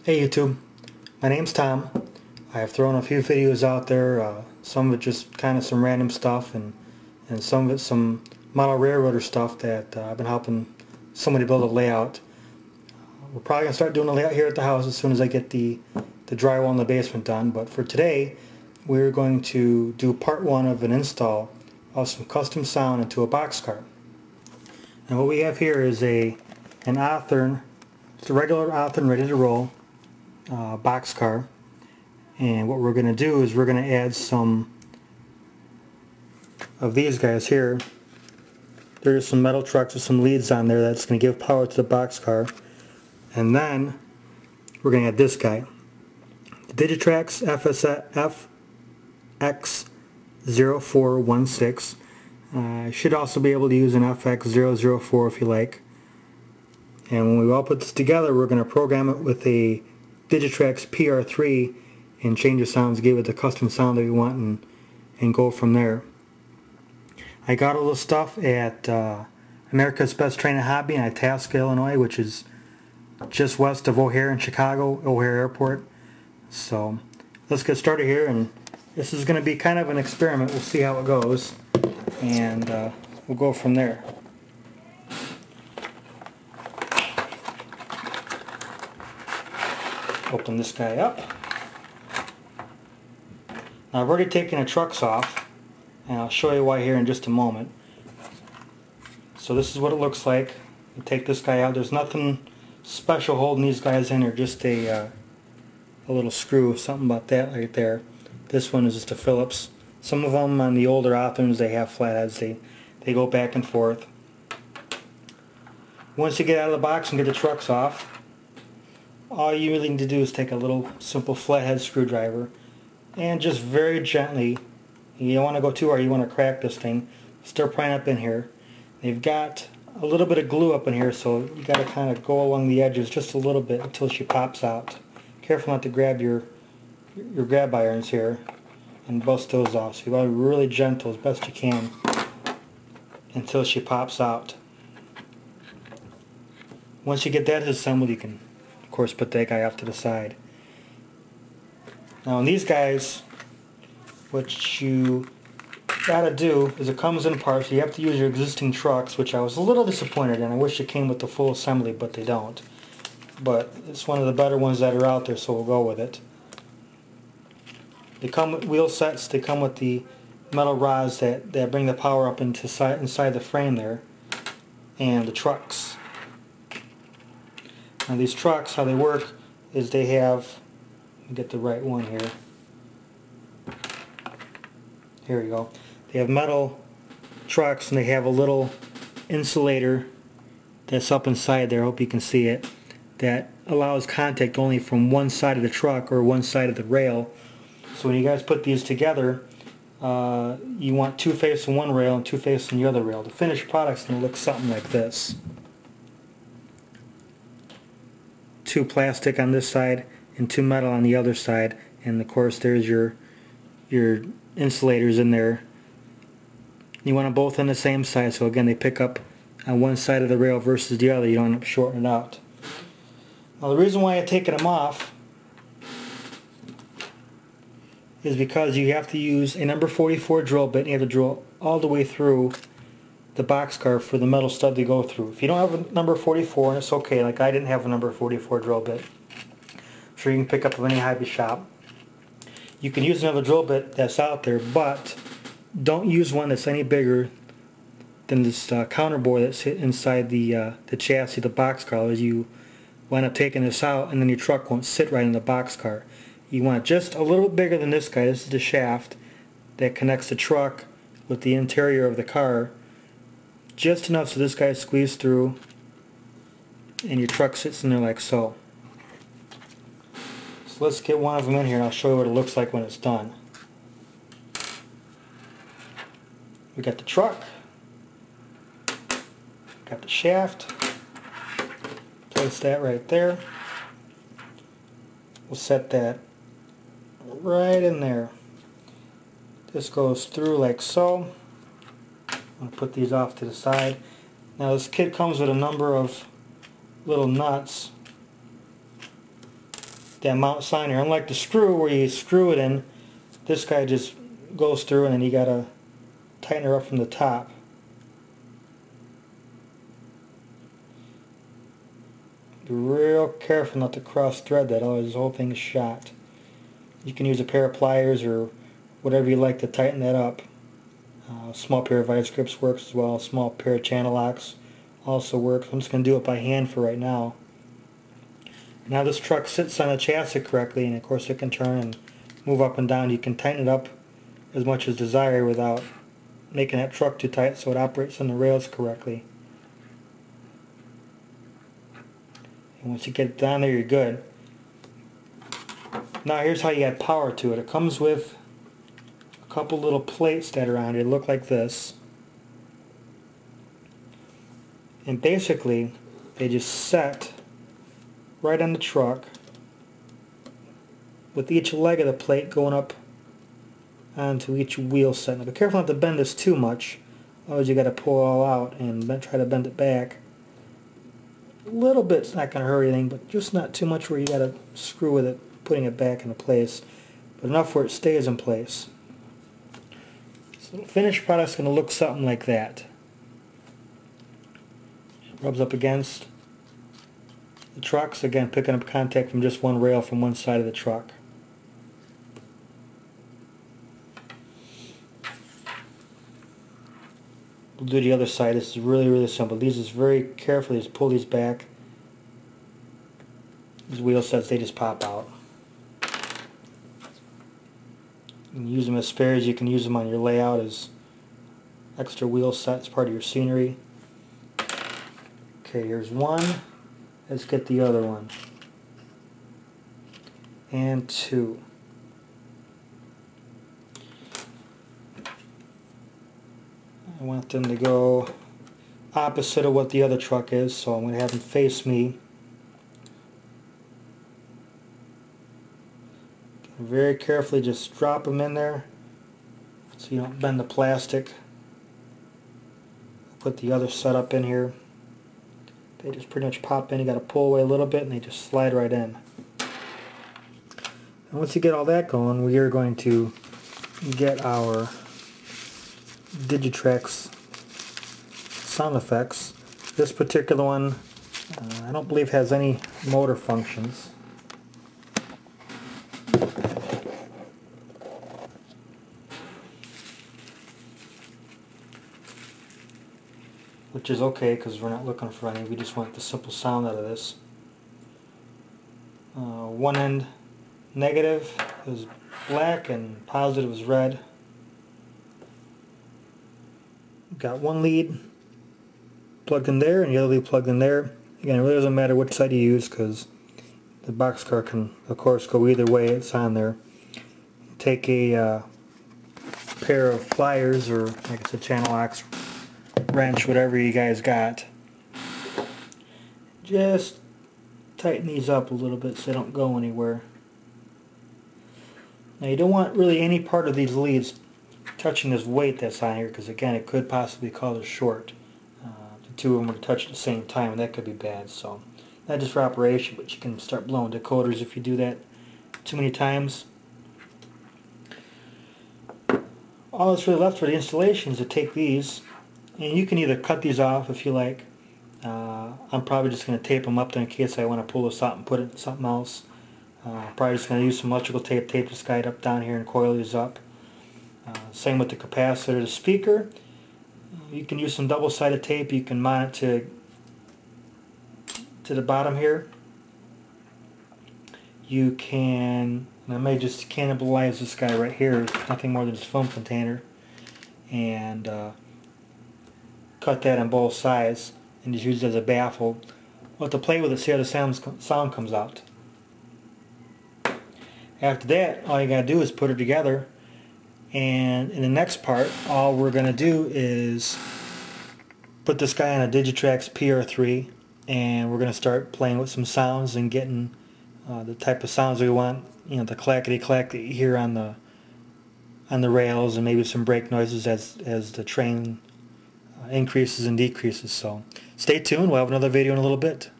Hey YouTube, my name's Tom. I have thrown a few videos out there, some of it just kind of some random stuff and some of it some model railroader stuff that I've been helping somebody build a layout. We're probably going to start doing a layout here at the house as soon as I get the drywall in the basement done, but for today we're going to do part one of an install of some custom sound into a boxcar. And what we have here is an Athearn, it's a regular Athearn Ready to roll boxcar, and what we're going to do is we're going to add some of these guys here. There's some metal trucks with some leads on there that's going to give power to the boxcar, and then we're going to add this guy, the Digitrax SFX0416. I should also be able to use an FX004 if you like. And when we all put this together, we're going to program it with a Digitrax PR3 and change the sounds, give it the custom sound that we want, and go from there. I got all this stuff at America's Best Training Hobby in Itasca, Illinois, which is just west of O'Hare in Chicago, O'Hare Airport. So let's get started here, and this is going to be kind of an experiment. We'll see how it goes, and we'll go from there. Open this guy up. Now I've already taken the trucks off, and I'll show you why here in just a moment. So this is what it looks like. You take this guy out. There's nothing special holding these guys in. They're just a little screw, something about that right there. This one is just a Phillips. Some of them on the older Athearns, they have flatheads. They go back and forth. Once you get out of the box and get the trucks off, all you really need to do is take a little simple flathead screwdriver and just very gently, you don't want to go too hard, you want to crack this thing, start prying up in here. They've got a little bit of glue up in here, so you got to kind of go along the edges just a little bit until she pops out. Careful not to grab your grab irons here and bust those off. So you want to be really gentle as best you can until she pops out. Once you get that assembled, you can of course put that guy off to the side. Now in these guys, what you gotta do is it comes in parts, so you have to use your existing trucks, which I was a little disappointed in. I wish it came with the full assembly, but they don't. But it's one of the better ones that are out there, so we'll go with it. They come with wheel sets, they come with the metal rods that bring the power up inside the frame there, and the trucks. Now these trucks, how they work is they have, let me get the right one here. Here we go. They have metal trucks, and they have a little insulator that's up inside there, I hope you can see it, that allows contact only from one side of the truck or one side of the rail. So when you guys put these together, you want two facing one rail and two facing the other rail. The finished product's going to look something like this. Two plastic on this side and two metal on the other side, and of course there's your insulators in there. You want them both on the same side, so again they pick up on one side of the rail versus the other. You don't end up shorting it out. Now the reason why I've taken them off is because you have to use a number 44 drill bit, and you have to drill all the way through the boxcar for the metal stud to go through. If you don't have a number 44, and it's okay, like I didn't have a number 44 drill bit, I'm sure you can pick up at any hobby shop. You can use another drill bit that's out there, but don't use one that's any bigger than this counterbore that's inside the chassis of the boxcar, as you wind up taking this out and then your truck won't sit right in the boxcar. You want it just a little bit bigger than this guy. This is the shaft that connects the truck with the interior of the car. Just enough so this guy squeezes through and your truck sits in there like so. So let's get one of them in here and I'll show you what it looks like when it's done. We got the truck, got the shaft, place that right there. We'll set that right in there. This goes through like so. I'm going to put these off to the side. Now this kit comes with a number of little nuts that mount sign here. Unlike the screw where you screw it in, this guy just goes through and then you gotta tighten her up from the top. Be real careful not to cross thread that, otherwise the whole thing is shot. You can use a pair of pliers or whatever you like to tighten that up. A small pair of vice grips works as well. A small pair of channel locks also works. I'm just going to do it by hand for right now. Now this truck sits on the chassis correctly, and of course it can turn and move up and down. You can tighten it up as much as desired without making that truck too tight so it operates on the rails correctly. And once you get it down there, you're good. Now here's how you add power to it. It comes with a couple little plates that are on it. They look like this. And basically they just set right on the truck with each leg of the plate going up onto each wheel set. Now be careful not to bend this too much, otherwise you got to pull it all out and then try to bend it back. A little bit's not going to hurt anything, but just not too much where you got to screw with it, putting it back into place, but enough where it stays in place. So the finished product's going to look something like that. It rubs up against the trucks, again picking up contact from just one rail from one side of the truck. We'll do the other side. This is really simple. These just very carefully just pull these back. These wheel sets, they just pop out. You can use them as spares. You can use them on your layout as extra wheel sets, part of your scenery. Okay, here's one. Let's get the other one. And two. I want them to go opposite of what the other truck is, so I'm going to have them face me. Very carefully just drop them in there so you don't bend the plastic. Put the other setup in here. They just pretty much pop in. You got to pull away a little bit and they just slide right in. And once you get all that going, we are going to get our Digitrax sound effects. This particular one I don't believe has any motor functions. Which is okay because we're not looking for any. We just want the simple sound out of this. One end negative is black and positive is red. Got one lead plugged in there and the other lead plugged in there. Again, it really doesn't matter which side you use because the boxcar can of course go either way. It's on there. Take a pair of pliers or like I said channel locks, wrench, whatever you guys got. Just tighten these up a little bit so they don't go anywhere. Now you don't want really any part of these leads touching this weight that's on here because again it could possibly cause a short. The two of them would touch at the same time and that could be bad. So not just for operation, but you can start blowing decoders if you do that too many times. All that's really left for the installation is to take these, and you can either cut these off if you like. I'm probably just going to tape them up there in case I want to pull this out and put it in something else. Probably just going to use some electrical tape, tape this guy up down here and coil these up. Same with the capacitor, the speaker. You can use some double-sided tape. You can mount it to the bottom here. You can, and I may just cannibalize this guy right here. It's nothing more than just foam container, and cut that on both sides and just use it as a baffle. We'll have to play with it, see how the sound comes out. After that, all you gotta do is put it together, and in the next part all we're gonna do is put this guy on a Digitrax PR3 and we're gonna start playing with some sounds and getting the type of sounds we want, you know, the clackety clack that you hear on the rails, and maybe some brake noises as the train increases and decreases. So stay tuned, we'll have another video in a little bit.